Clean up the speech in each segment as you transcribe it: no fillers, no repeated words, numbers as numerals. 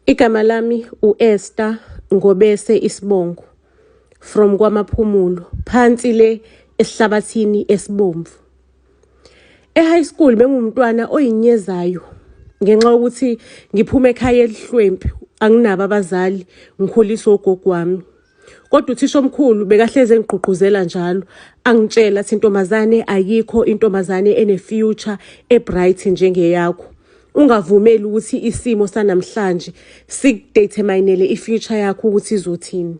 Igama lami uEsther Ngobese Isibongo from kwaMaphumulo phansi le esihlabathini esibomvu. High school bengumntwana oyinyezayo ngenxa ukuthi ngiphume ekhaya elihlwempi, anginabo abazali, ngikhuliswa ugogo wami. Kodwa uthisha omkhulu bekahleze engigqugquzela njalo, angitshela ukuthi intombazane ayikho intombazane ene-future ebright njengeyakho. Ungavumeli ukuthi isimo sanamhlanje sikudeterminele i-future yakho ukuthi izothini.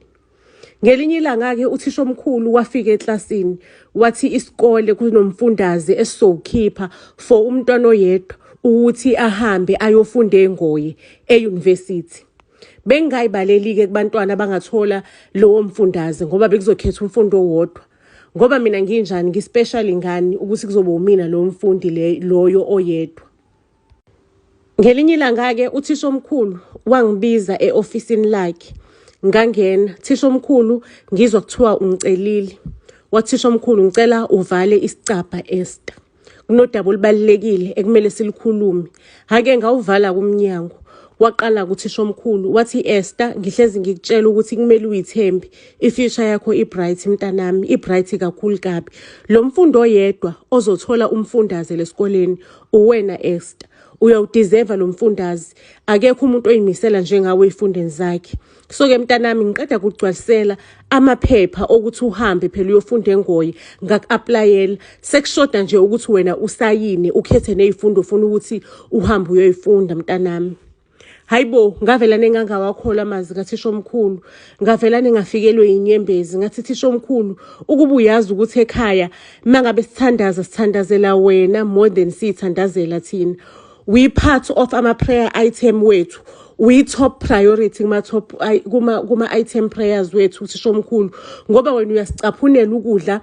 Ngelinye ilanga-ke uthisha omkhulu wafika eklasini wathi isikole kunomfundaze esizowukhipha for umntwana oyedwa ukuthi ahambe ayofunda eNgoye e-university. Bengayibaleli-ke kubantwana bangathola lowo mfundaze ngoba bekuzokhetha umfundo owodwa. Ngoba mina nginjani, ngispecial ngani ukuthi kuzoba umina lo mfundi loyo oyedwa. Ngelinye ilanga-ke uthisha omkhulu wangibiza e-ofisini lakhe. Ngangena, thisha omkhulu ngizwa kuthiwa ungicelile. Wathisha omkhulu ngicela uvale isicabha Esther. Kunodaba olubalulekile ekumele silikhulume. Hake ngawuvala kumnyango. Waqala kuthisha omkhulu wathi Esther, ngihlezi ngikutshela ukuthi kumele uyithembe. I-future yakho ibright mntanami, ibright kakhulu kabi. Lo mfundo oyedwa ozothola umfundaze lesikoleni uwena Esther. Uyawudeserve lo mfundazi. Akekho umuntu oyimisela njengawe efundeni zakhe. So-ke mntanami ngiqeda kugcwalisela amaphepha okuthi uhambe phela uyofunda eNgoye, ngaku-applyela. Sekushoda nje ukuthi wena usayine ukhethe nezifundo ufuna ukuthi uhambe uyoyifunda mntanami. Hayibo, ngavela nengangawakholwa amazwi kathisha omkhulu, ngavela nengafikelwe inyembezi, ngathi thisha omkhulu, ukuba uyazi ukuthi ekhaya mangabe sithandazela wena more than sithandazela thina. We part of ama prayer item wethu. We top priority kuma item prayers wethu uthisha omkhulu, ngoba wena uyasicaphunela ukudla,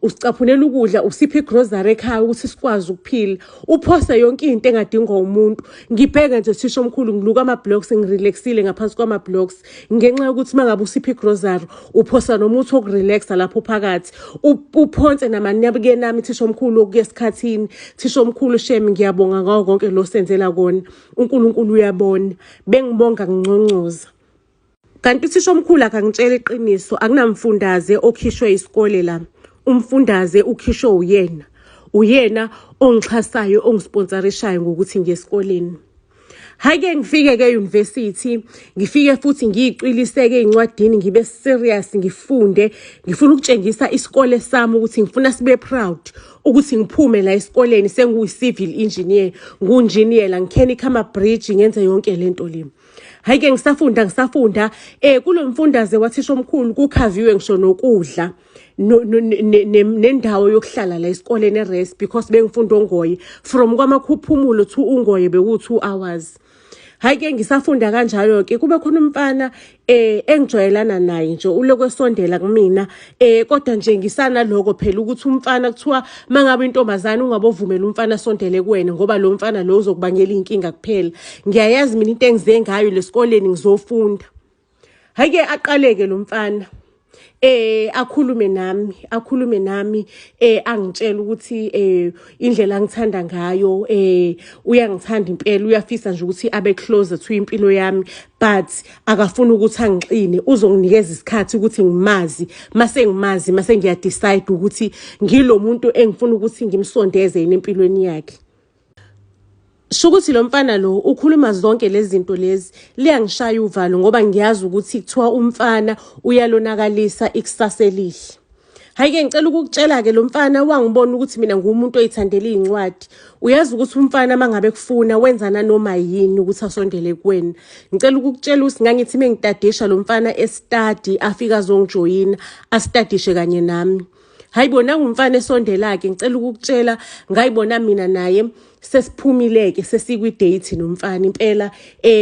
usicaphunela ukudla, usiphe igrocery ekhaya ukuthi sikwazi ukuphila. Uphosa yonke into engadingwa umuntu. Ngibheka nje thisha omkhulu ngiluka ama-blocks, ngirelaxile ngaphansi kwama-blocks ngenxa yokuthi mangabe usiphe igrocery uphosa nomuthi wokurelaxa lapho phakathi. Uphonse namanabukeni nami thisha omkhulu okuyesikhathini. Thisha omkhulu shame ngiyabonga ngawo konke lo senzela kona. uNkulunkulu uyabona. Bengibonga ngingconcoza. Kanti uthisha omkhulu akangitshela iqiniso, akunamfundaze okhishwe isikole la. Umfundaze ukhishwe uyena. Uyena ongixhasayo, ongisponsorishayo ngokuthi ngiyesikoleni. Hake ngifike ke-university, ngifike futhi ngiyiqiliseke ezincwadini, ngibe serious ngifunde, ngifuna ukutshengisa isikole sami ukuthi ngifuna sibe proud ukuthi ngiphume la esikoleni senguyi-civil engineer, ngu-engineer, ngikhenikha ama-bridge, ngenze yonke lento le. Hake ngisafunda kulo mfundaze wathisha omkhulu kukhaviwe ngisho nokudla nendawo yokuhlala la esikoleni rest because bengifunda eNgoye from kwaMaphumulo to uNgoye beku2 hours. Hake ngisafunda kanjalo ke kube khona umfana engijwayelana naye nje ulokwesondela kumina kodwa nje ngisana lokho phela ukuthi umfana kuthiwa mangabe intombazane ungabovumela umfana asondele kuwena ngoba lo mfana lo uzokubangela inkinga kuphela. Ngiyayazi mina into engize ngayo lesikoleni ngizofunda. Hake aqaleke lo mfana akhulume nami angitshela ukuthi indlela ngithanda ngayo uyangithanda impela, uyafisa nje ukuthi abe closer to impilo yami, but akafuna ukuthi angixine, uzonginikeza isikhathi ukuthi ngimazi, mase ngiya decide ukuthi ngilo muntu engifuna ukuthi ngimsondeze empilweni yakhe. Shukuthi lo mfana lo ukhuluma zonke lezi zinto lezi liyangishaya uvalo ngoba ngiyazi ukuthi kuthiwa umfana uyalonakalisa ikusasa elihle. Hake ngicela ukukutshela ke lo mfana wangibona ukuthi mina ngumuntu oyithandela izincwadi. Uyazi ukuthi umfana mangabe kufuna wenzana noma yini ukuthi asondele kuwena. Ngicela ukukutshela ukuthi ngangithi mengitadisha lo mfana estudy afika zongijoyina astudishe kanye nami. Hayibona ngumfana esondela ke ngicela ukukutshela ngayibona mina naye sesiphumileke sesikwi-date nomfana impela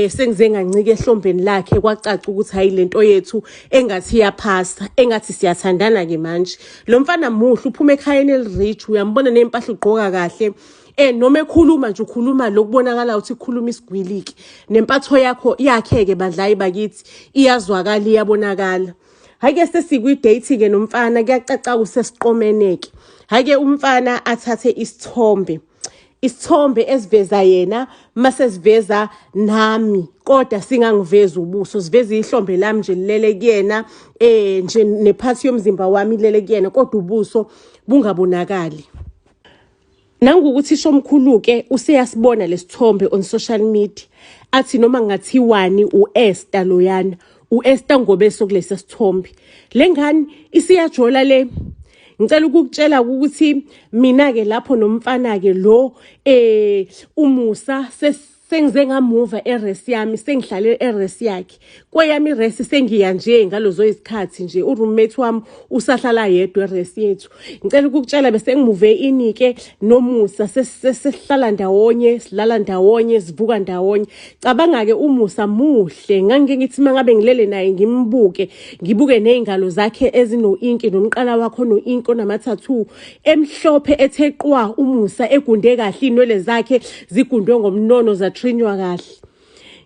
sengize ngancika ehlombeni lakhe kwacaca ukuthi hayi lento yethu engathi iyaphasa, engathi siyathandana ke manje. Lo mfana muhle uphuma ekhayeni elirich, uyambona nempahla ugqoka kahle. Noma ekhuluma nje ukhuluma lokubonakala ukuthi ukhuluma isigwiliki, nempatho yakhe ke badlayi bakithi iyazwakala, iyabonakala. Hake sesikwi-date ke nomfana kuyacaca usesiqomeneke. Hake umfana athathe isithombe. isithombe esiveza yena mase siveza nami kodwa singangiveza ubuso, siveza ihlombe lami nje lilele kuyena nje nephathi yomzimba wami lilele kuyena kodwa ubuso bungabonakali. Nangukuthi shomkhulu ke useyasibona lesithombe on social media athi noma ngathiwani uEsther loyana uEsther Ngobeso kulesi sithombe. Lengane isiyajola le. Ngicela ukukutshela ukuthi mina ke lapho nomfana ke lo uMusa sengize ngamuva eresi yami sengihlale eresi yakhe kweyami iresi sengiya nje ngalozo isikhathi nje uroommate wami usahlala yedwa eresi yethu. Ngicela ukukutshela bese ngimuve inike noMusa sesihlala ndawonye silala ndawonye sivuka ndawonye. Cabanga ke uMusa muhle ngangike ngithi mangabe ngilele naye ngimbuke ngibuke nezingalo zakhe ezino inki nomqala wakho no inki onamathathu emhlophe etheqwa uMusa egunde kahle inwele zakhe zigundwe ngomnono trinywa kahle.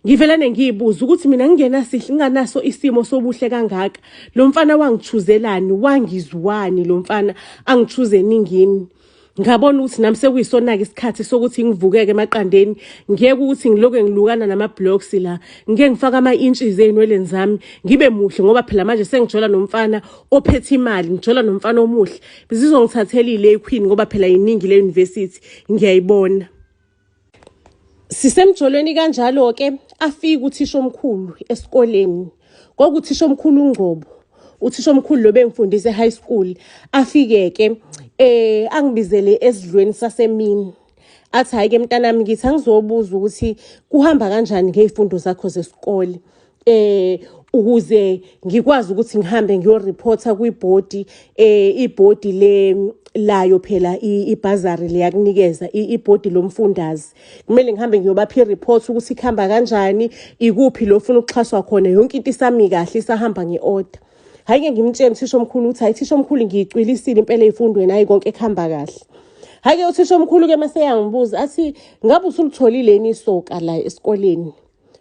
Ngivelane ngiyibuza ukuthi mina nginganaso isimo sobuhle kangaka. Lo mfana wangithuzelani, wangizwani lo mfana angithuze ningini. Ngabona ukuthi nami sekuyisona-ke isikhathi sokuthi ngivukeke emaqandeni, ngiyeke ukuthi ngiloke ngilukana nama-blocks la, ngike ngifaka ama-inches ey'nweleni zami, ngibe muhle ngoba phela manje sengijola nomfana ophethe imali, ngijola nomfana omuhle. Bizizongithathela ile Queen ngoba phela yiningi le university ngiyayibona. Sisemjolweni kanjalo ke afika uthisha omkhulu esikoleni. Kwakuthisha omkhulu uNgcobo. Uthisha omkhulu lo bengifundisa e-high school afike ke angibizele esidlweni sasemini. Athi hayi ke mntanami ngithi angizobuza ukuthi kuhamba kanjani ngezifundo zakho zesikole. Ukuze ngikwazi ukuthi ngihambe ngiyoreporta kwibhodi ibhodi layo phela ibhazari leyakunikeza ibhodi lomfundazi. Kumele ngihambe ngiyobapha ireport ukuthi ikhamba kanjani, ikuphi lo ufuna ukuxhaswa khona, yonke into isami kahle isahamba ngeorder. Hayi ke ngimtshela uthisha omkhulu uthi hayi thisha omkhulu ngiyicwilisile impela ezifundweni hayi konke ekhamba kahle. Hayi ke uthisha omkhulu ke mase yangibuza athi ngabe usulitholile isoka la esikoleni.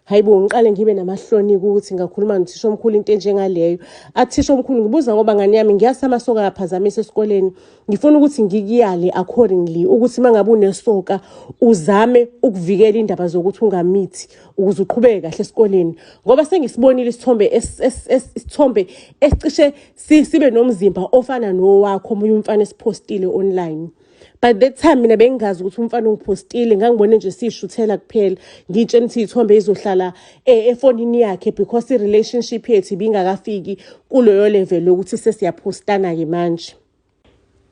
Hayibo ngiqale ngibe namahloni ukuthi ngakhuluma nothisha omkhulu into enjengaleyo. Athisha omkhulu ngibuza ngoba ngani yami ngiyasamasoka yaphazamisa esikoleni. Ngifuna ukuthi ngikuyale accordingly ukuthi mangabe unesoka uzame ukuvikela indaba zokuthi ungamithi ukuze uqhubeke kahle esikoleni. Ngoba sengisibonile isithombe esicishe sibe nomzimba ofana nowakho omunye umfana esipostile online. But that time mina bengazi ukuthi umfana ungipostile ngangibone nje sishuthela kuphela ngitshela ukuthi izithombe izohlala efonini yakhe because i-relationship yethu ibingakafiki kuloyo level lokuthi sesiyapostana ke manje.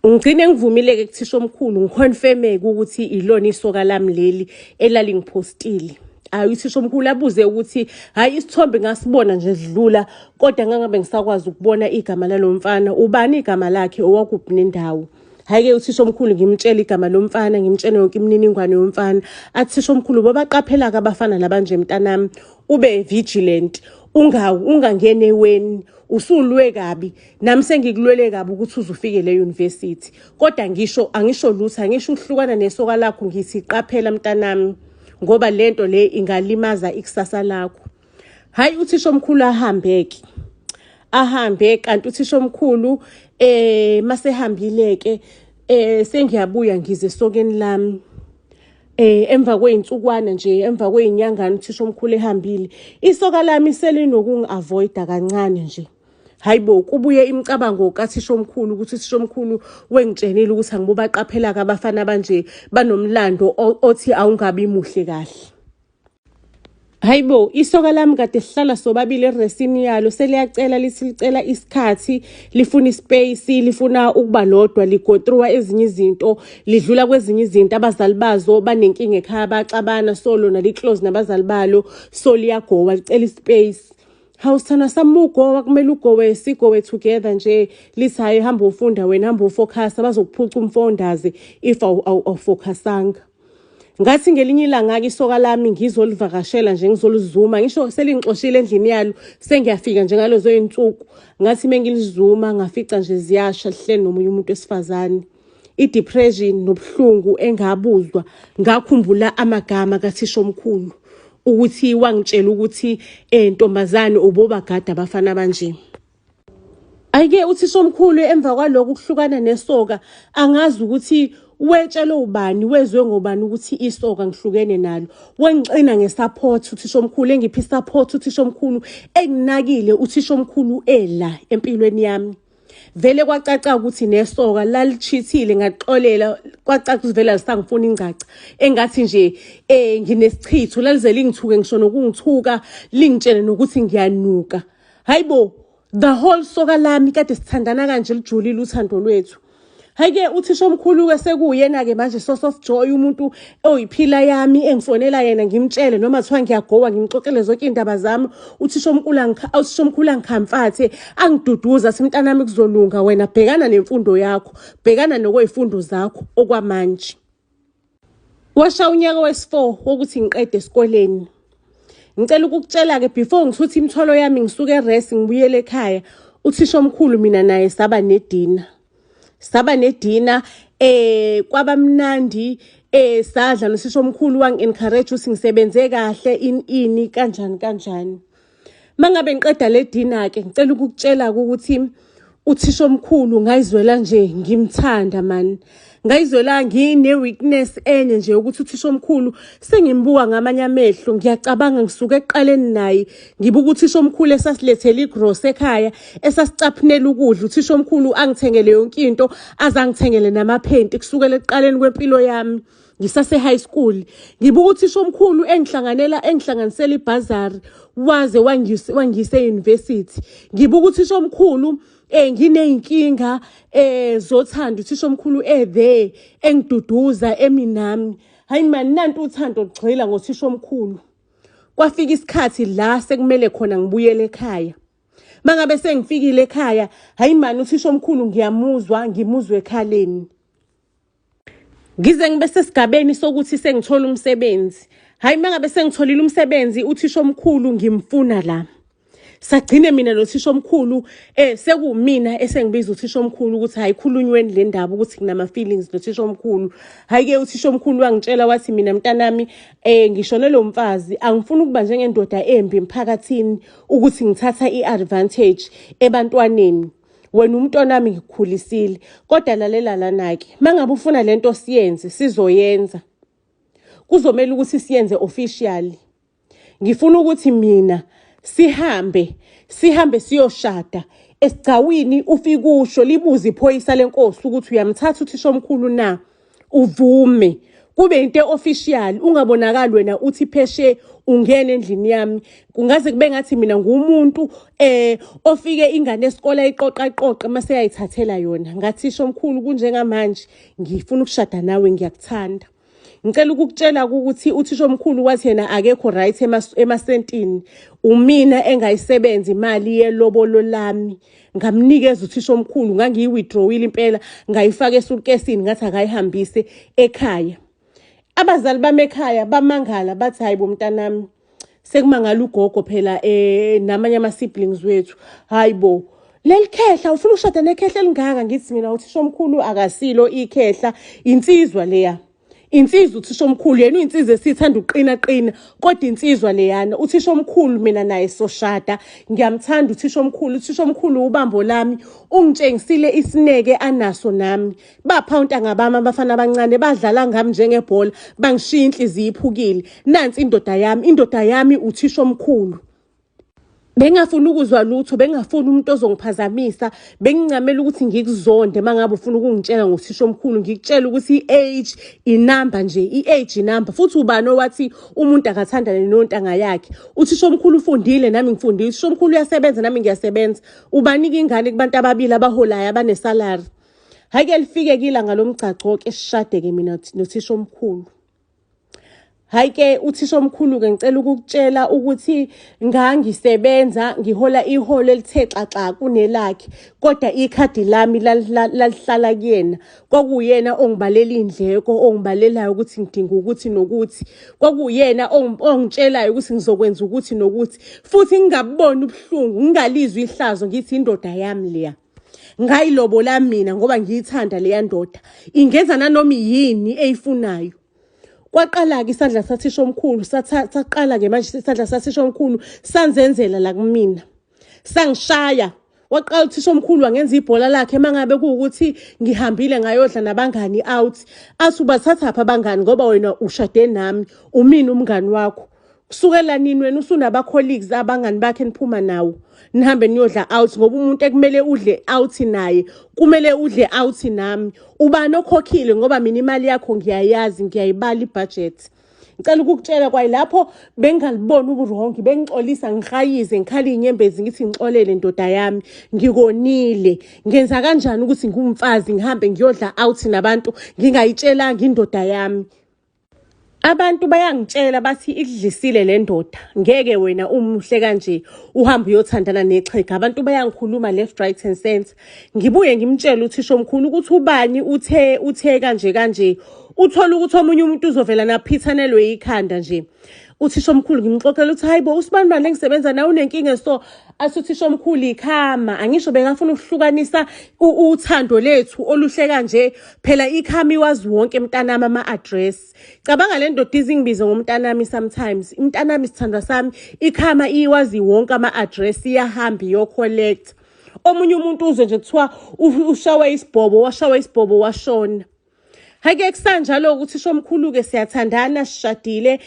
Ngicine ngivumile ke kuthisha omkhulu ngiconfirme ukuthi ilona isoka lami leli elalingipostile. Ayi uthisha omkhulu abuze ukuthi hayi isithombe ngasibona nje sidlula kodwa ngangabe ngisakwazi ukubona igama lalomfana ubani igama lakhe owakuphi nendawo. Hayi ke uthisha omkhulu ngimtshela igama lomfana ngimtshela yonke imininingwane yomfana. Athisha omkhulu babaqaphela ke abafana labanje mntanami ube vigilant ungangene eweni usulwe kabi nami sengikulwele kabi ukuthi uzufike le university kodwa angisho lutho angisho uhlukana nesoka lakho ngithi qaphela mntanami ngoba lento le ingalimaza ikusasa lakho. Hayi uthisha omkhulu ahambe kanti uthisha omkhulu masehambile ke sengiyabuya ngize esokeni lami emva kweinsukwana nje emva kweinyangana uthisha omkhulu ehambile isoka lami selinokungi-avoida kancane nje. Hayibo kubuye imicabango kaThisha omkhulu ukuthi uThisha omkhulu wengitshenile ukuthi angibobaqaphela ke abafana abanje banomlando othi awungabi muhle kahle. Hayibo isoka lami kade sihlala sobabili eresini yalo seliyacela licela isikhathi lifuna ispace lifuna ukuba lodwa ligo through ezinye izinto lidlula kwezinye izinto abazali bazo banenkinga ekhaya baxabana solo nali close nabazali balo so liyagowa licela ispace. Hawusithana samugo kumele ugowe sigowe together nje lithi hayi hamba ufunda wena hamba ufocus abazokuphuca umfondaze if awufocusanga. Ngathi ngelinye ilanga ke isoka lami ngizolivakashela nje ngizolizuma ngisho selingixoshile endlini yalo sengiyafika nje ngalozo insuku ngathi mengilizuma ngafica nje ziyasha lihleli nomunye umuntu wesifazane. I-depression nobuhlungu engabuzwa ngakhumbula amagama kaThisha omkhulu ukuthi wangitshela ukuthi ntombazane ubobagada abafana abanje. Ayike uthisha omkhulu emva kwaloko ukuhlukana nesoka angazi ukuthi wetshelo ubani wezwe ngobani ukuthi isoka ngihlukene nalo wengicina ngesupport uthisha omkhulu engiphi support uthisha omkhulu enginakile uthisha omkhulu ela empilweni yami vele kwacaca ukuthi nesoka lalichithile ngaxolela kwacaca ukuthi vele alisangifuna ingcaca engathi nje nginesichitho lalize lingithuke ngisho nokungithuka lingitshele nokuthi ngiyanuka hayibo the whole soka lami kade sithandana kanje lijulile uthando lwethu hayike uthisha omkhulu ke sekuyena ke manje source of joy umuntu oyiphila yami engifonela yena ngimtshele noma kuthiwa ngiyagowa ngimxoxele zonke indaba zami uthisha omkhulu angikhamfathe angiduduza simntanami kuzolunga wena bhekana nemfundo yakho bhekana nokwezifundo zakho okwamanje washa unyaka wesi4 wokuthi ngiqede esikoleni ngicela ukukutshela ke before ngithuthi imthwalo yami ngisuke erest ngibuyele ekhaya uthisha omkhulu mina naye saba nedina kwabamnandi sadla nosisho omkhulu wangi-encourage ukuthi ngisebenze kahle ini kanjani mangabe ngiqeda le dina ke ngicela ukukutshela ukuthi uthisha omkhulu ngayizwela nje ngimthanda man ngayizwela ngine-weakness enye nje ukuthi uthisha omkhulu sengimbuka ngamanye amehlo ngiyacabanga ngisuke eqaleni naye ngibuka uthisha omkhulu esasilethela igross ekhaya esasicaphunela ukudla uthisha omkhulu angithengele yonke into azangithengele namaphenti kusukela eqaleni kwempilo yami ngisase high school ngibuka uthisha omkhulu engihlanganisela ibhazari waze wangise university ngibuka uthisha omkhulu ngineyinkinga zothando uthisha omkhulu there engiduduza eminami hayi man nanti uthando gxila ngothisha omkhulu kwafika isikhathi la sekumele khona ngibuyele ekhaya mangabe sengifikile ekhaya hayi man uthisha omkhulu ngimuzwe ekhaleni ngize ngibe sesigabeni sokuthi sengithola umsebenzi hayi mangabe sengitholile umsebenzi uthisha omkhulu ngimfuna la sagcine mina nothisha omkhulu sekumina esengibiza uthisha omkhulu ukuthi hayikhulunyweni le ndaba ukuthi nginama feelings nothisha omkhulu hayike uthisha omkhulu wangitshela wathi mina mntanami ngishonele umfazi angifuni ukuba njengendoda embi emphakathini ukuthi ngithatha iadvantage ebantwaneni wena umntanami ngikukhulisile kodwa lalela lana-ke mangabe ufuna lento siyenze sizoyenza kuzomela ukuthi siyenze officially ngifuna ukuthi mina sihambe siyoshada esigcawini ufike usho libuze iphoyisa lenkosi ukuthi uyamthatha uthisha omkhulu na uvume kube into official ungabonakali wena uthi pheshe ungena endlini yami kungaze kube ngathi mina ngumuntu ofike ingane esikole iqoqa mase yayithathela yona ngathisha omkhulu kunjengamanje ngifuna ukushada nawe ngiyakuthanda ngicela ukukutshela ukuthi uthisha omkhulu wathi yena akekho right emasentini umina engayisebenza imali yelobolo lami ngamnikeza uthisha omkhulu ngangiyi-withdrawile impela ngayifaka esuitcasini ngathi akayihambise ekhaya abazali bami ekhaya bamangala bathi hayi bomntanami sekumangala ugogo phela namanye ama-siblings wethu hayibo leli khehla ufuna ukushada nekhehla elingaka ngithi mina uthisha omkhulu akasilo ikhehla insizwa leya insizwa uthisha omkhulu yena uyinsizwa esithanda uqina kodwa insizwa leyana uthisha omkhulu mina naye soshada ngiyamthanda uthisha omkhulu ubambo lami ungitshengisile isineke anaso nami baphawunta ngabami abafana abancane badlala ngami njengebhola bangishiya inhliziyo iphukile nansi indoda yami uthisha omkhulu bengafuna ukuzwa lutho bengafuna umuntu ozongiphazamisa bengincamela ukuthi ngikuzonde mangabe ufuna ukungitshela ngothisha omkhulu ngikutshela ukuthi i-age inamba nje i-age inamba futhi ubani owathi umuntu akathandane nontanga yakhe uthisha omkhulu ufundile nami ngifundile uthisha omkhulu uyasebenza nami ngiyasebenza ubanika ingane kubantu ababili abaholayo abanesalary hayike lifike kilanga lomgcaco ke sishade ke mina nothisha omkhulu hayike uthisha omkhulu ke ngicela ukukutshela ukuthi ngangisebenza ngihola iholo elithe xaxa kunelakhe kodwa ikhadi lami lalihlala kuyena kwakuyena ongibalela indleko ongibalelayo ukuthi ngidinga ukuthi nokuthi kwakuyena ongitshelayo ukuthi ngizokwenza ukuthi nokuthi futhi ngingaboni ubuhlungu ngingalizwi ihlazo ngithi indoda yami leya ngayilobola mina ngoba ngiyithanda leya ndoda ingenza nanoma yini eyifunayo kwaqala-ke isandla sathisha omkhulu saqala-ke manje isandla sathisha omkhulu sanzenzela la kumina sangishaya Waqala uthisha omkhulu wangenza ibhola lakhe mangabe kuwukuthi ngihambile ngayodla nabangani out. Athi ubathathapha abangani ngoba wena ushade nami, umini umngani wakho. Kusukela nini wena usunaba colleagues abangani bakhe niphuma nawo. Nihambe niyodla out ngoba umuntu ekumele udle out naye, kumele udle out nami. Ubani okhokhile ngoba mina imali yakho ngiyayazi, ngiyayibala ibudget. Ngicela ukukutshela kwayilapho bengalibona uburongi, bengixolisa ngihayize ngikhala inyembezi ngithi ngixolele ndoda yami, ngikonile. Ngenza kanjani ukuthi ngumfazi ngihambe ngiyodla out nabantu ngingayitshelanga indoda yami? Abantu bayangitshela bathi ikudlisile le ndoda, ngeke wena umuhle kanje uhambe uyothandana nexhega. Abantu bayangikhuluma left right and center. Ngibuye ngimtshele uthisha omkhulu ukuthi ubani uthe kanje. Uthola ukuthi omunye umuntu uzovela naphithanelwe ikhanda nje. Uthisha omkhulu ngimxoxela uthi hayibo usibani lengisebenza nawe unenkinga so athi uthisha omkhulu ikhama. Angisho bengafuna ukuhlukanisa uthando lethu oluhle kanje. Phela ikhama iwazi wonke mntanami ama-address. Cabanga le ndoda izingibize ngomntanami sometimes. Umntanami sithandwa sami ikhama iwazi wonke ama-address, iyahamba iyo-collect. Omunye umuntu uzwe nje kuthiwa ushawe isibhobo washona. Hake kusanjalo ukuthi shomkhulu-ke siyathandana sishadile,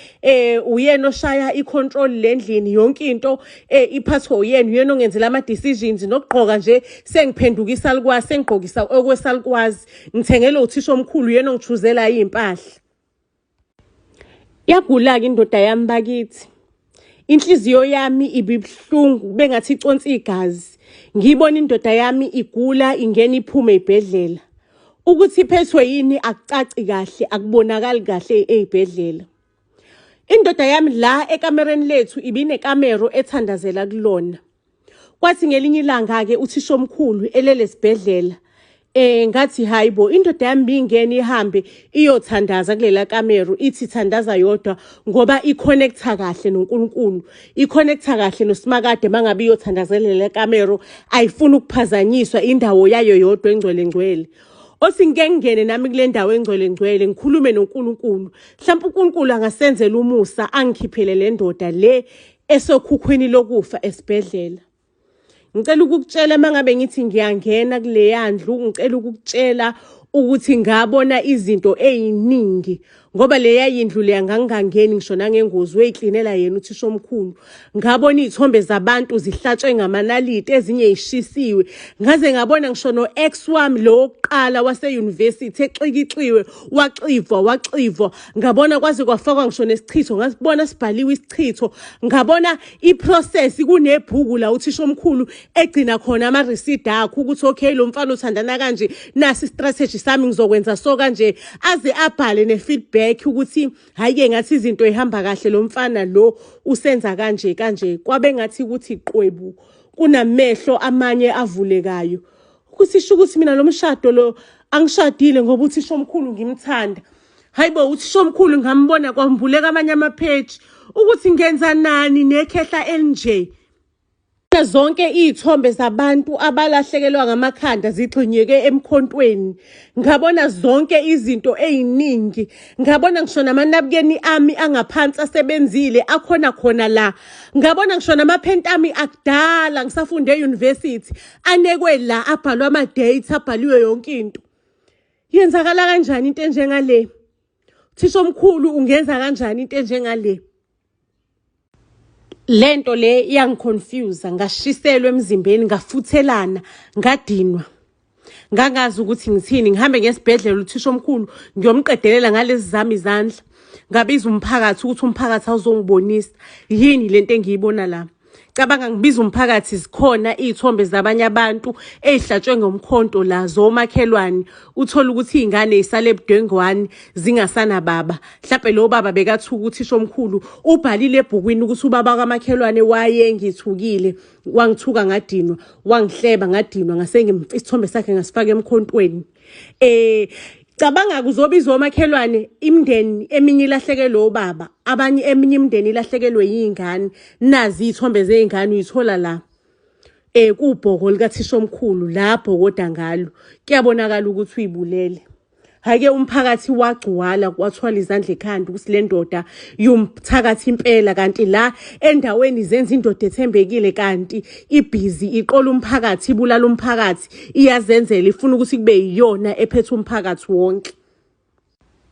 uyena oshaya i-control lendlini, yonke into iphathwa uyena ongenzela ama-decisions, nokugqoka nje sengiphenduka isalukwazi, sengigqokisa okwesalukwazi, ngithengele uthisha omkhulu uyena ongichuzela iy'mpahla. Yagula-ke indoda yami bakithi. Inhliziyo yami ibibuhlungu bengathi iconsi igazi. Ngiyibona indoda yami igula ingena iphume ibhedlela. Ukuthi iphethwe yini akucaci kahle, akubonakali kahle ezibhedlela. Indoda yami la ekamereni lethu ibinekamero ethandazela kulona. Kwathi ngelinye ilanga-ke uthisha omkhulu elele sibhedlela. Ngathi hayibo indoda yami bingena ihambe iyothandaza kulela kamero, ithi thandaza yodwa ngoba iconnecta kahle noNkulunkulu, iconnecta kahle noSimakade mangabe iyothandazelela kamero, ayifuni ukuphazanyiswa indawo yayo yodwa engcwele. Othi ngeke nami kule ndawo engcwele ngikhulume noNkulunkulu. Mhlawumbe uNkulunkulu angasenzela umusa angikhiphele le ndoda le esokhukhwini lokufa esibhedlela. Ngicela ukukutshela mangabe ngithi ngiyangena kule yandlu, ngicela ukukutshela ukuthi ngabona izinto eziningi ngoba leya yindlu leya ngangangeni ngisho nangengozi weyiklinela yena uthisha omkhulu. Ngabona izithombe zabantu zihlatshwe ngamanaliti, ezinye zishisiwe. Ngaze ngabona ngisho no ex wami lo oqala wase university exikixhiwe, waxivwa. Ngabona kwaze kwafakwa ngisho nesichitho, ngasibona sibhaliwe isichitho. Ngabona iprocess kunebhuku la uthisha omkhulu egcina khona ama receipt akho ukuthi okay lo mfana uthandana kanje, nasi strategy sami ngizokwenza so kanje, aze abhale ne-feedback ukuthi hayi-ke ngathi izinto ihamba kahle, lo mfana lo usenza kanje. Kwabe ngathi ukuthi qwebu kunamehlo amanye avulekayo. Kusisho ukuthi mina lo mshado lo angishadile ngoba uthisha omkhulu ngimthanda. Hayibo uthisha omkhulu ngambona kwambuleka amanye ama-page ukuthi ngenza nani nekhehla elinje. Zonke izithombe zabantu abalahlekelwa ngamakhanda zigxinyeke emkhontweni. Ngabona zonke izinto eziningi. Ngabona ngisho namanabukeni ami angaphansi asebenzile khona la. Ngabona ngisho namaphenti ami akudala ngisafunde e-university anekwe la, abhalwa ama-dates, abhaliwe yonke into. Yenzakala kanjani into enjengale? Thisha omkhulu ungenza kanjani into enjengale? Lento le yangiconfuse, ngashiselwa emzimbeni, ngafuthelana, ngadinwa. Ngangazi ukuthi ngithini, ngihambe ngesibhedlela uthisha omkhulu ngiyomqedelela ngalezi zami izandla. Ngabiza umphakathi ukuthi umphakathi awuzongibonisa yini lento engiyibona la. Cabanga ngibiza umphakathi, zikhona izithombe zabanye abantu ezihlatshwe ngomkhonto la zomakhelwane. Uthola ukuthi izingane zisale ebudengwane zingasana baba. Mhlawumbe lo baba bekathuka uthisha omkhulu ubhalile ebhukwini ukuthi ubaba kamakhelwane wayengithukile, wangithuka ngadinwa, wangihleba ngadinwa, ngase isithombe sakhe ngasifaka emkhontweni. Cabanga kuzobizwa omakhelwane imindeni eminye ilahlekelwe obaba, abanye eminye imindeni ilahlekelwe yizingane. Nazi izithombe zezingane uyithola la. Kubhoko likathisha omkhulu lapho kodwa ngalo kuyabonakala ukuthi uyibulele. Hake umphakathi wagcwala kwathwala izandla ekhanda ukuthi le ndoda yomthakathi impela, kanti la endaweni zenza indoda ethembekile kanti ibhizi iqola umphakathi, ibulala umphakathi, iyazenzela, ifuna ukuthi kube yiyona ephethe umphakathi wonke.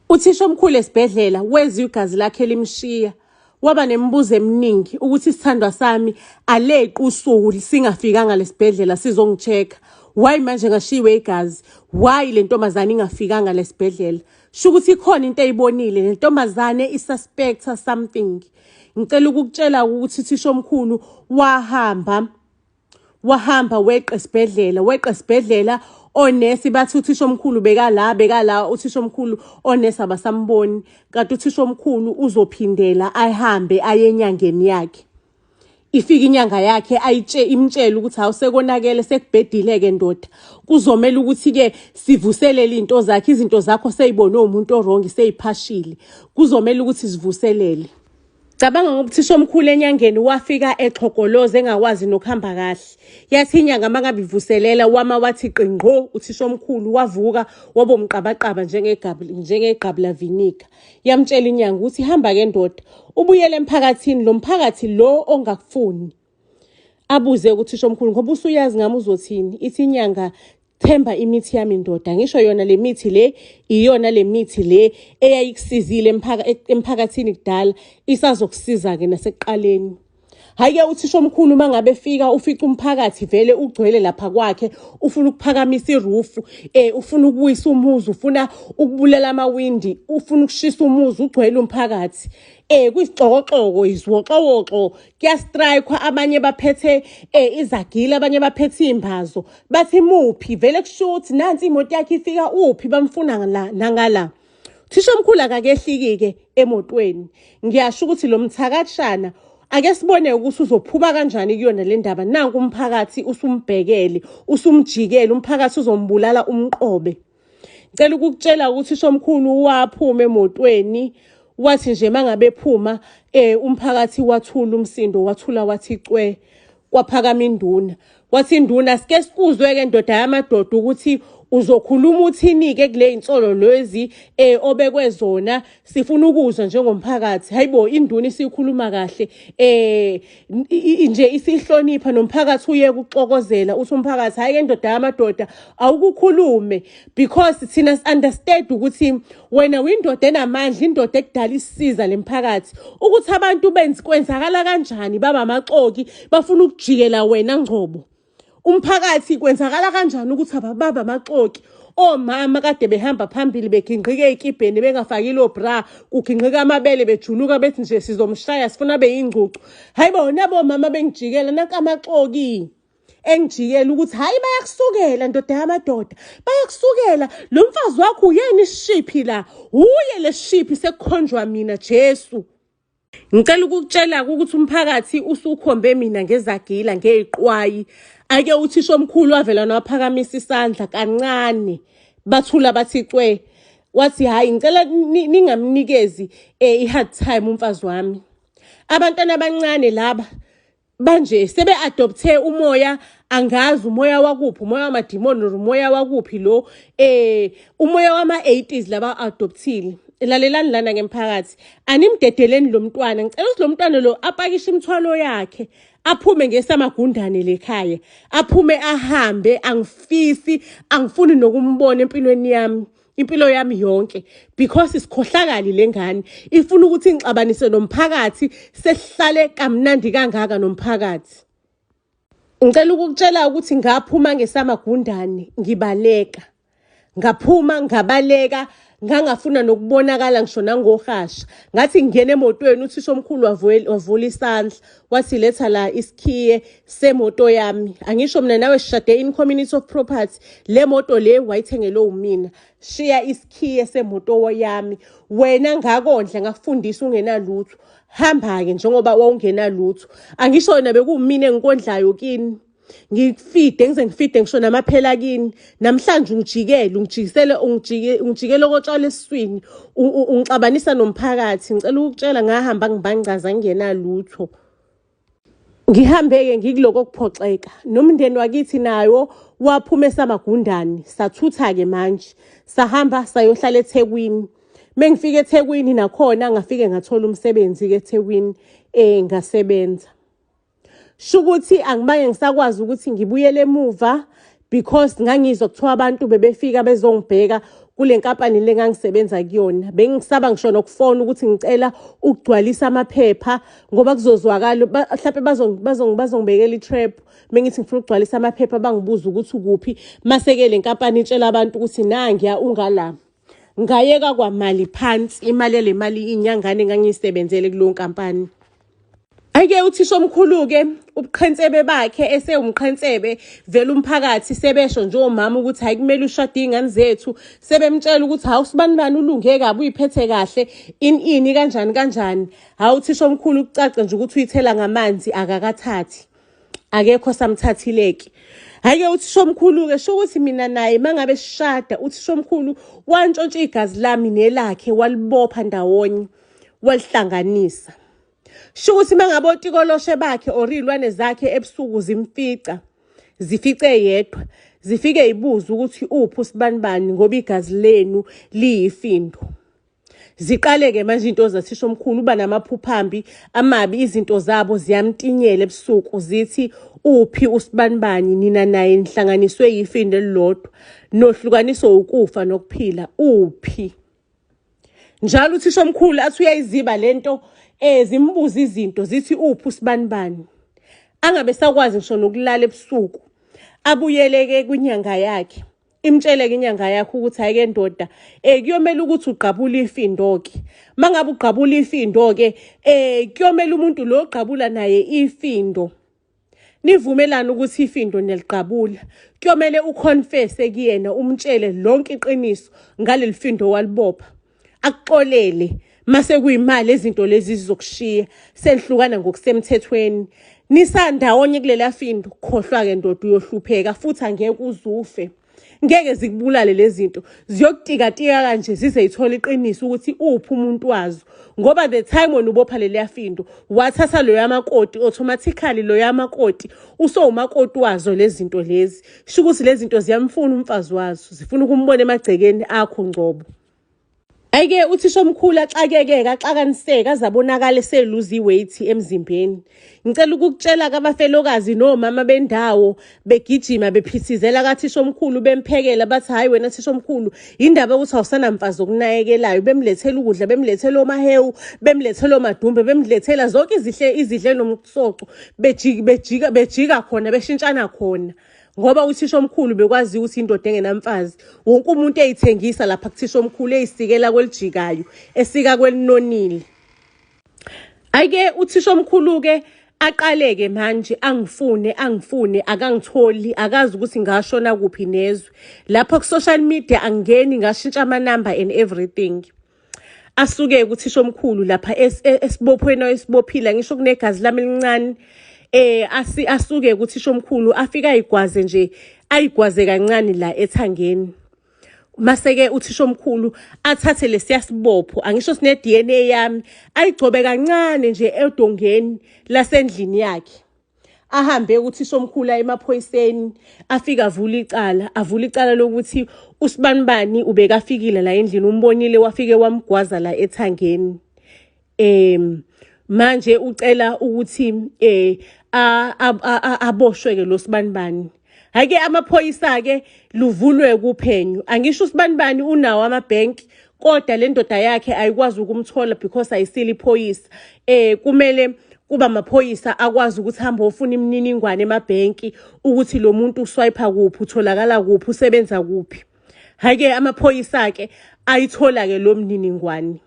Uthisha omkhulu esibhedlela wezwe igazi lakhe limshiya, waba nemibuzo eminingi ukuthi isithandwa sami aleqi usuku singafikanga lesibhedlela sizongichecka. Why manje ngashiwe igazi? Why le ntombazane ingafikanga lesibhedlela? Shukuthi ikhona into eyibonile, le ntombazane isuspecta something. Ngicela ukukutshela ukuthi uthisha omkhulu wahamba weqa esibhedlela, onesi bathi uthisha omkhulu bekala, uthisha omkhulu onesi abasamboni, kanti uthisha omkhulu uzophindela ahambe aye enyangeni yakhe. Ifika inyanga yakhe imtshela ukuthi awusekonakele sekubhedile-ke ndoda, kuzomela ukuthi-ke sivuselele izinto zakho seyibone umuntu orongi seyiphashile, kuzomela ukuthi sivuselele. Cabanga ngobuthisha omkhulu enyangeni wafika exhogoloze engakwazi nokuhamba kahle. Yathi inyanga mangabe ivuselela wathi qingqo, uthisha omkhulu wavuka wabomqabaqaba njengegqabi la vinegar. Yamtshela inyanga ukuthi hamba ke ndoda, ubuyele emphakathini, lo mphakathi lo ongakufuni. Abuze uthisha omkhulu, ngoba usuyazi ngami uzothini? Ithi inyanga, themba imithi yami ndoda, ngisho yona le mithi le iyona le mithi le eyayikusizile emphakathini kudala, isazokusiza-ke nasekuqaleni. Hhayi-ke uthisha omkhulu mangabe ufica umphakathi vele ugcwele lapha kwakhe, ufuna ukuphakamisa irufu, ufuna ukubuyisa umuzi, ufuna ukubulala amawindi, ufuna ukushisa umuzi, ugcwele umphakathi. Kuyisixokoxoko, izwoxowoxo, kuyastrayikwa, abanye baphethe izagila, abanye baphethe iy'mbazo. Bathi muphi? Vele kusho ukuthi nansi imoto yakhe ifika, uphi? Bamfuna nangala. Thisha omkhulu akakehliki-ke emotweni. Ngiyasho ukuthi lo mthakashana ake sibone ukuthi uzophuba kanjani kuyona le ndaba. Nanku umphakathi usumbhekele, usumjikele, umphakathi uzombulala umqobe. Ngicela ukukutshela ukuthi uthisha omkhulu waphuma emotweni, wathi nje mangabe ephuma umphakathi wathula umsindo, wathula wathi cwe, kwaphakama induna. Wathi induna, sike sikuzwe-ke ndoda yamadoda ukuthi uzokhuluma uthini-ke kule insolo lezi obekwe zona, sifuna ukuzwa njengomphakathi. Hayibo, induna isikhuluma kahle, nje isihlonipha, nomphakathi uyeke ukuxokozela. Uthi umphakathi, hayi-ke ndoda yamadoda awukukhulume, because thina understand ukuthi wena uyindoda enamandla, indoda ekudala isisiza le mphakathi, ukuthi abantu kwenzakala kanjani, baba amaxoki bafuna ukujikela wena Ngcobo. Umphakathi kwenzakala kanjani ukuthi abababa amaxoki, omama kade behamba phambili beginqika ey'kibheni bengafaki bra, kuginqika amabele bejuluka bethi nje sizomshaya sifuna beyingcucu. Hayibo, nabo mama bengijikela, nanka amaxoki engijikela ukuthi hayi bayakusukela ndoda yamadoda, bayakusukela. Lo mfazi wakho uyena isishiphi la? Uye lesishiphi sekukhonjwa mina Jesu. Ngicela ukukutshela ukuthi umphakathi usukhombe mina ngezagila, ngeziqwayi. Ake uthisha omkhulu wavela nawaphakamisa isandla kancane, bathula bathi cwe. Wathi hayi, ngicela ningamnikezi i-hard time umfazi wami. Abantwana abancane laba manje sebe-adopthe umoya, angazi umoya wakuphi, umoya wamadimoni or umoya wakuphi lo, umoya wama-80s laba adoptile. Lalelani lana ngemphakathi, animdedeleni lo mntwana. Ngicela ukuthi lo mntwana lo apakishe imithwalo yakhe, aphume ngesamagundane lekhaya, aphume ahambe. Angifuni nokumbona empilweni yami, impilo yami yonke, because isikhohlakali le ngane ifuna ukuthi ngixabanise nomphakathi, sesihlale kamnandi kangaka nomphakathi. Ngicela ukukutshela ukuthi ngaphuma ngesamagundane ngibaleka, ngaphuma ngabaleka, ngangafuna nokubonakala ngisho nangohasha. Ngathi ngingena emotweni, uthisha omkhulu wavula isandla, wathi letha la isikhiye semoto yami. Angisho mina nawe sishade in community of property, le moto le wayithengele umina, shiya isikhiye semoto yami. Wena ngakondla ngakufundisa ungenalutho, hamba-ke njengoba wawungenalutho. Angisho wena bekuwumina engikondlayo kini, ngifide ngisho namaphela kini. Namhlanje ungijikele okotshwala esiswini, ungixabanisa nomphakathi. Ngicela ukutshela ngahamba ngibangaza ngingenalutho. Ngihambe-ke ngikuloko kuphoxeka nomndeni wakithi nayo waphuma esamagundane sathutha-ke manje sahamba sayohlala eThekwini. Mengifika eThekwini nakhona ngafike ngathola umsebenzi-ke eThekwini ngasebenza. Shukuthi angibange ngisakwazi ukuthi ngibuyele emuva because ngangizwa kuthiwa abantu bebefika bezongibheka kule nkampani le ngangisebenza kuyona. Bengisaba ngisho nokufona ukuthi ngicela ukugcwalisa amaphepha ngoba kuzozwakala mhlawumbe bazongibekela i-trap. Mengithi ngifuna ukugcwalisa amaphepha bangibuza ukuthi ukuphi. Mase-ke le nkampani itshela abantu ukuthi nangiya ungala. Ngayeka kwamali phansi imali le mali inyangane engangiyisebenzele kuleyo nkampani. Ake uthisha omkhulu-ke ubuqhensebe bakhe esewumqhensebe vele umphakathi sebesho nje omama ukuthi hayi kumele ushade iy'ngane zethu. Sebemtshela ukuthi hawu usibani ulunge kabi uyiphethe kahle ini kanjani. Hawu uthisha omkhulu kucace nje ukuthi uyithela ngamanzi akakathathi. Akekho samthathileke. Hhayi-ke uthisha omkhulu-ke sho ukuthi mina naye mangabe sishada uthisha omkhulu wantshontsha igazi lami nelakhe walibopha ndawonye walihlanganisa. Sho ukuthi mangabe otikoloshe bakhe or iy'lwane zakhe ebusuku zifice yedwa zifike yibuza ukuthi uphi usibani ngoba igazi lenu liyifindo. Ziqale-ke manje into zathisha omkhulu uba namaphuphambi amabi izinto zabo ziyamtinyela ebusuku zithi uphi usibani nina naye nihlanganiswe yifindo elilodwa nohlukaniswa ukufa nokuphila uphi. Njalo uthisha omkhulu athi uyayiziba lento zimbuza izinto zithi uphi usibani. Angabe sakwazi ngisho nokulala ebusuku. Abuyeleke kwinyanga yakhe. Imtshele-ke inyanga yakhe ukuthi hayi-ke ndoda kuyomela ukuthi ugqabule ifindo-ke. Mangabe ugqabula ifindo-ke kuyomela umuntu lo ogqabula naye ifindo. Nivumelana ukuthi ifindo neliqabula. Kuyomele uconfesse kuyena umtshele lonke iqiniso ngaleli findo walibopha. Akuxolele mase kuyimali izinto lezi zizokushiya senihlukana ngokusemthethweni. Nisandawonye kulela findo khohlwa-ke ndoda uyohlupheka futhi angeke uzufe. Ngeke zikubulale lezi zinto ziyokutika kanje zize yithola iqiniso ukuthi uphi umuntu wazo ngoba the time wena ubopha leliya findo wathatha lo yamakoti automatically lo yamakoti usowumakoti wazo lezi zinto lezi. Sho ukuthi lezi zinto ziyamfuna umfazi wazo zifuna ukumbona emagcekeni akho ngcobo. Ake uthisha omkhulu axakeke axakaniseka azabonakala eseluza iweight emzimbeni. Ngicela ukukutshela kabafelokazi nomama bendawo begijima bephithizela kathisha omkhulu bemphekela bathi hayi wena thisha omkhulu indaba ukuthi awusanamfazi okunakekelayo bemlethela ukudla bemlethela omahewu bemlethela omadumbe bemlethela zonke izidle nomsoco bejika khona beshintshana khona. Ngoba uthisha omkhulu bekwazi ukuthi indoda engenamfazi wonke umuntu eyithengisa lapha kuthisha omkhulu eyisikela kwelijikayo esika kwelinonile. Ake uthisha omkhulu-ke aqaleke manje angifune akangitholi akazi ukuthi ngashona kuphi nezwe. Lapha ku social media angeni ngashintsha amanamba and everything. Asuke kuthisha omkhulu lapha esibophweni esibophila ngisho kunegazi lami elincane. Asuke kuthisha omkhulu afika ayigwaze nje ayigwaze kancane la ethangeni. Mase-ke uthisha omkhulu athathe lesiyasibopho angisho sine DNA yami ayigcobe kancane nje edongeni lasendlini yakhe. Ahambe uthisha omkhulu emaphoyiseni afika avula icala lokuthi usibani ubekafikile la endlini umbonile wafike wamgwaza la ethangeni. Manje ucela ukuthi aboshwe-ke lo sibani. Hhayi-ke amaphoyisa-ke luvulwe kuphenyo. Angisho usibani unawo amabhenki kodwa le ndoda yakhe ayikwazi ukumthola because ayisile iphoyisa. Kumele kuba amaphoyisa akwazi ukuthi hamba ofuna imininingwane emabhenki ukuthi lo muntu uswipe kuphi utholakala kuphi usebenza kuphi. Hhayi-ke amaphoyisa-ke ayithola-ke lo mniningwane.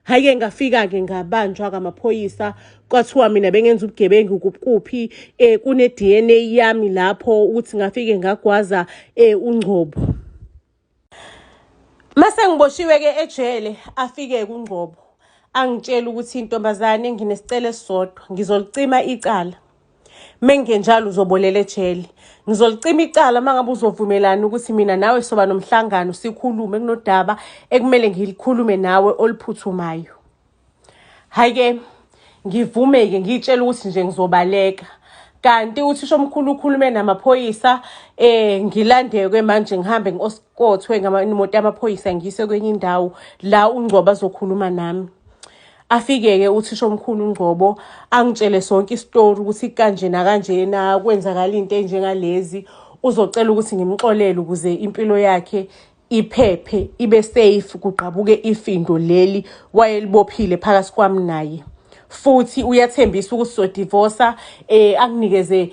Hhayi-ke ngafika-ke ngabanjwa kamaphoyisa kwathiwa mina bengenza ubugebengu kuphi kune DNA yami lapho ukuthi ngafike ngagwaza uNgcobo. Mase ngiboshiwe-ke ejele afike kuNgcobo angitshela ukuthi intombazane nginesicelo esisodwa ngizolicima icala. Mengenjalo uzobolela ejele. Ngizolicima icala mangabe uzovumelana ukuthi mina nawe soba nomhlangano sikhulume kunodaba ekumele ngilikhulume nawe oluphuthumayo. Hhayi-ke ngivume-ke ngiyitshela ukuthi nje ngizobaleka. Kanti uthisha omkhulu ukhulume namaphoyisa, ngilandeke manje ngihambe ngi-escort-we imoto yamaphoyisa ngiyise kwenye indawo la uNgcobo azokhuluma nami. Afike-ke uthisha omkhulu uNgcobo angitshele sonke isitori ukuthi kanje nakanjena kwenzakala into enjengalezi. Uzocela ukuthi ngimxolele ukuze impilo yakhe iphephe ibe safe kuqhabuke ifindo leli wayelibophile phakathi kwami naye. Futhi uyathembisa ukuthi sodivorca, anginikeze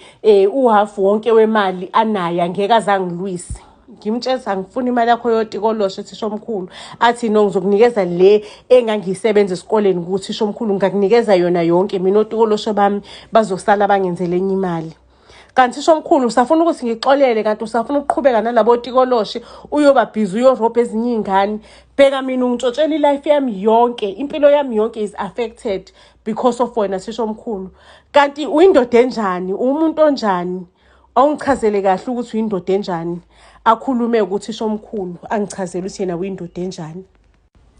uhafu wonke wemali anayo, angeke azangilwise. Ngimtshela angifuni imali yakho yotikoloshe thisha omkhulu. Athi no, ngizokunikeza le engangisebenza esikoleni ukuthi thisha omkhulu ngakunikeza yona yonke, mina otikoloshe bami bazosala bangenzele enye imali. Kanti thisha omkhulu usafuna ukuthi ngixolele, kanti usafuna ukuqhubeka nalabo tikoloshe uyoba busy uyorobha ezinye izingane. Bheka mina ungitshotshela ilife yami yonke, impilo yami yonke is affected because of wena thisha omkhulu. Kanti uyindoda enjani, umuntu onjani? Awungichazele kahle ukuthi uyindoda enjani. Akhulume ukuthi thisha omkhulu angichazele ukuthi yena uyindoda enjani.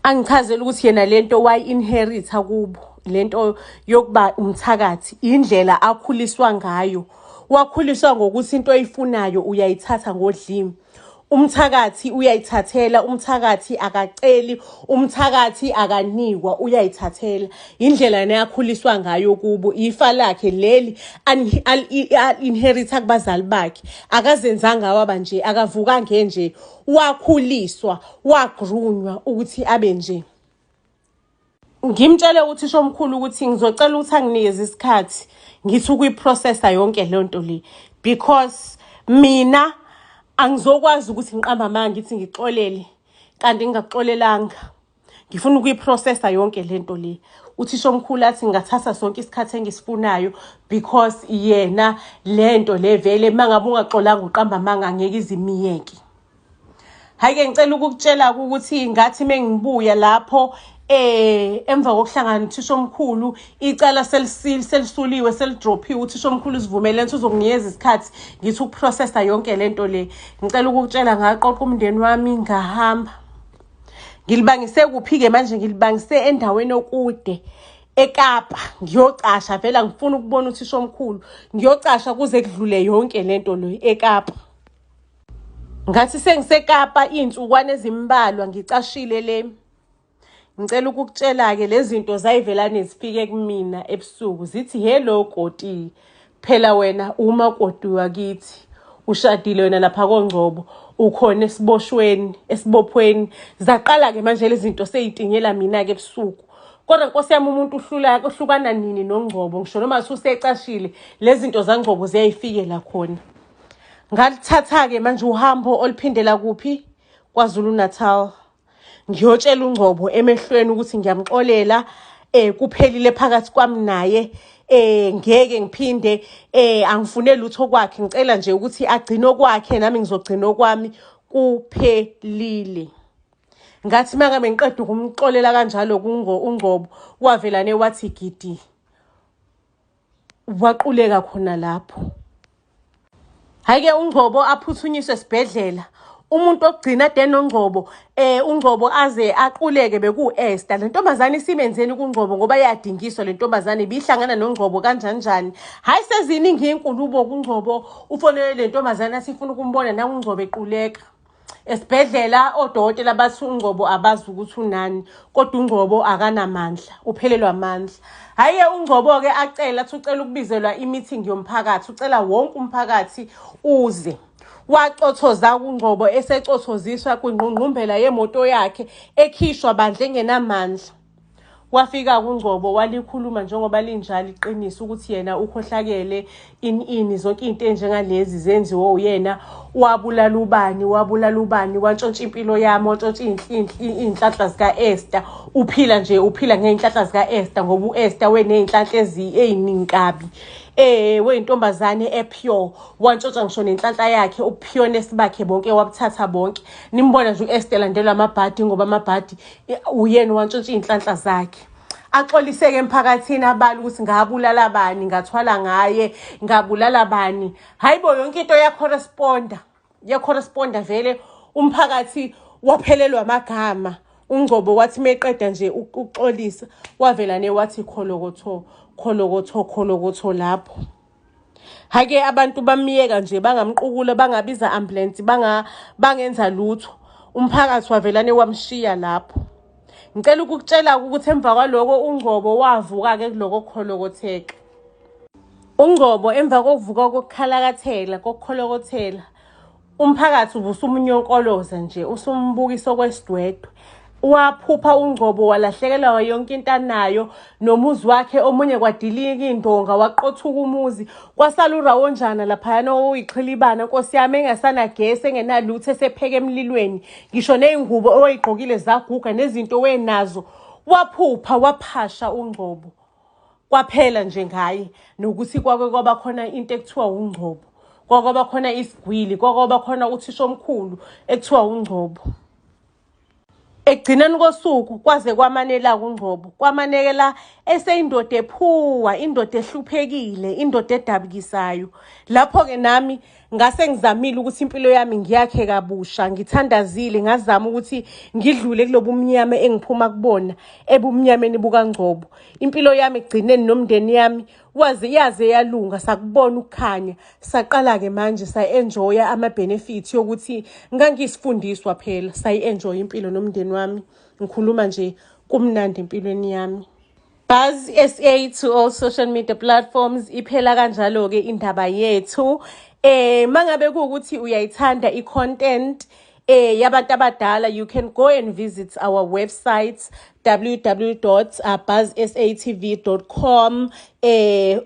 Angichazele ukuthi yena lento wayi-inheritha kubo, lento yokuba umthakathi, indlela akhuliswa ngayo. Wakhuliswa ngokuthi into oyifunayo uyayithatha ngodlimi. Umthakathi uyayithathela, umthakathi akaceli, umthakathi akanikwa, uyayithathela. Indlela neyakhuliswa ngayo kubo, ifa lakhe leli inheritha kubazali bakhe. Akazenzanga waba nje, akavuka ngenje, wakhuliswa, wagrunywa ukuthi abe nje. Ngimtshele uthisha omkhulu ukuthi ngizocela ukuthi anginikeze isikhathi ngithi ukuyiprocessa yonke le nto le, because mina angizokwazi ukuthi ngiqamba amanga ngithi ngixolele kanti ngingaxolelanga. Ngifuna ukuyiprocessa yonke le nto le. Uthisha omkhulu athi ngathatha sonke isikhathi engisifunayo because yena le nto le vele mangabe ungaxolanga uqamba amanga ngeke izimiyeke. Hayi-ke ngicela ukukutshela ukuthi ngathi mengibuya lapho emva kokuhlangana nothisha omkhulu icala selisuliwe selidrophiwe, uthisha omkhulu sivumele ukuthi uzokunikeza isikhathi ngithi ukuprocessa yonke le nto le. Ngicela ukukutshela ngaqoqa umndeni wami ngahamba. Ngilibangise kuphi-ke manje? Ngilibangise endaweni okude eKapa ngiyocasha, vele ngifuna ukubona uthisha omkhulu, ngiyocasha kuze kudlule yonke le nto le eKapa. Ngathi sengiseKapa iy'nsukwana ezimbalwa ngicashile le. Ngicela ukukutshela-ke lezi zinto zayivelane zifike kumina ebusuku zithi, hello Koti, phela wena umakoti wakithi, ushadile wena lapha koNgcobo, ukhona esibophweni. Zaqala-ke manje lezi zinto sey'tinyela mina-ke ebusuku. Kodwa Nkosi yami, umuntu uhlukana nini noNgcobo? Ngisho noma usecashile lezi zinto zaNgcobo ziyayifikela khona. Ngalithatha-ke manje uhambo oluphindela kuphi? KwaZulu Natal. Ngiyotshela uNgcobo emehlweni ukuthi ngiyamxolela, kuphelile phakathi kwami naye, ngeke ngiphinde, angifune lutho kwakhe. Ngicela nje ukuthi agcine okwakhe nami ngizogcina okwami, kuphelile. Ngathi mangabe ngiqeda ukumxolela kanjalo uNgcobo wavelane wathi gidi, waquleka khona lapho. Hayi-ke uNgcobo aphuthunyiswe esibhedlela. Umuntu okugcina ade noNgcobo, uNgcobo aze aquleke beku-Esther. Le ntombazane isimenzeni kuNgcobo ngoba yadingiswa le ntombazane bihlangana noNgcobo kanjani. Hayi seziningi iy'nkulubo kuNgcobo. Ufonele le ntombazane athi ifuna ukumbona na uNgcobo equleka. Esibhedlela odokotela bathi uNgcobo abazi ukuthi unani, kodwa uNgcobo akanamandla, uphelelwa amandla. Hayi-ke uNgcobo-ke acela athi ucela ukubizelwa i-meeting yomphakathi, ucela wonke umphakathi uze. Wacothoza kuNgcobo, esecothoziswa kwingqungqumbela yemoto yakhe, ekhishwa bandla engenamandla. Wafika kuNgcobo walikhuluma njengoba linjalo iqiniso ukuthi yena ukhohlakele ini zonke izinto enjengalezi zenziwe uyena. Wabulala ubani, wantshontsha impilo yami, wantshontsha iy'nhlanhla zika-Esther. Uphila ngey'nhlanhla zika-Esther ngoba u-Esther weney'nhlanhla ey'ningi kabi. Weyintombazane epure, wantshontsha ngisho nenhlanhla yakhe, ubupureness bakhe bonke wabuthatha bonke. Nimbona nje u-Esther landelwa amabhadi ngoba amabhadi uyena wantshontsha iy'nhlanhla zakhe. Axoliseke emphakathini abali ukuthi ngabulala bani, ngathwala ngaye, ngabulala bani. Hayibo yonke into yacorresponda vele. Umphakathi waphelelwa amagama. uNgcobo wathi meqeda nje ukuxolisa wavelane wathi kholokotho kholokotho lapho. Hake abantu bamiyeka nje bangamqukula bangabiza ambulance bangenza lutho. Umphakathi wavelane wamshiya lapho. Ngicela ukukutshela ukuthi emva kwaloko uNgcobo wavuka-ke kuloko kukholokotheka. uNgcobo emva kokuvuka kokukholakathela umphakathi ubusumunyokoloza nje usumbukiso kwesidwedwe. Waphupha uNgcobo walahlekelwa yonke into anayo nomuzi wakhe omunye kwadilika indonga waqothuka umuzi kwasala urawonjana laphayana oyiqhilibana Nkosi yami engasanagesi engenalutho esepheka emlilweni ngisho nezingubo oyigqokile zaguga nezinto wenazo. Waphupha waphasha uNgcobo kwaphela nje ngaye nokuthi kwaba khona into ekuthiwa uNgcobo, kwaba khona isigwili, kwaba khona uthisha omkhulu ekuthiwa uNgcobo. Ekugcineni kosuku kwaze kwamanela uNgcobo, kwamanekela eseyindoda ephuwa, indoda ehluphekile, indoda edabukisayo. Lapho-ke nami ngase ngizamile ukuthi impilo yami ngiyakhe kabusha, ngithandazile ngazama ukuthi ngidlule kulobu mnyama engiphuma kubona ebumnyameni bukaNgcobo. Impilo yami ekugcineni nomndeni yami yaze yalunga, sakubona ukukhanya. Saqala-ke manje sayi-enjoya ama-benefits yokuthi ngangisifundiswa phela, sayi-enjoya impilo nomndeni wami. Ngikhuluma nje kumnandi empilweni yami. Buzz SA to all social media platforms. Iphela kanjalo-ke indaba yethu. Mangabe kuwukuthi uyayithanda i-content yabantu abadala, you can go and visit our website www.buzzsatv.com.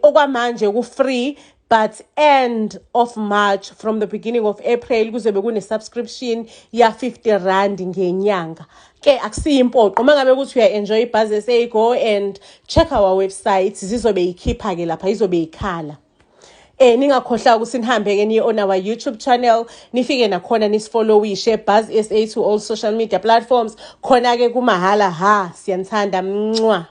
Okwamanje ku-free, but end of March, from the beginning of April, kuzobe kune-subscription ya R50 ngenyanga. Ke akusiyimpoqo. Mangabe ukuthi uya-enjoy iBuzz SA, go and check our website. Zizobe yikhipha-ke lapha, izobe yikhala. Ningakhohlwa ukuthi nihambe-ke niye on our YouTube channel, nifike nakhona nisifollowishe Buzz SA to all social media platforms. Khona-ke kumahala, siyanithanda, mncwa.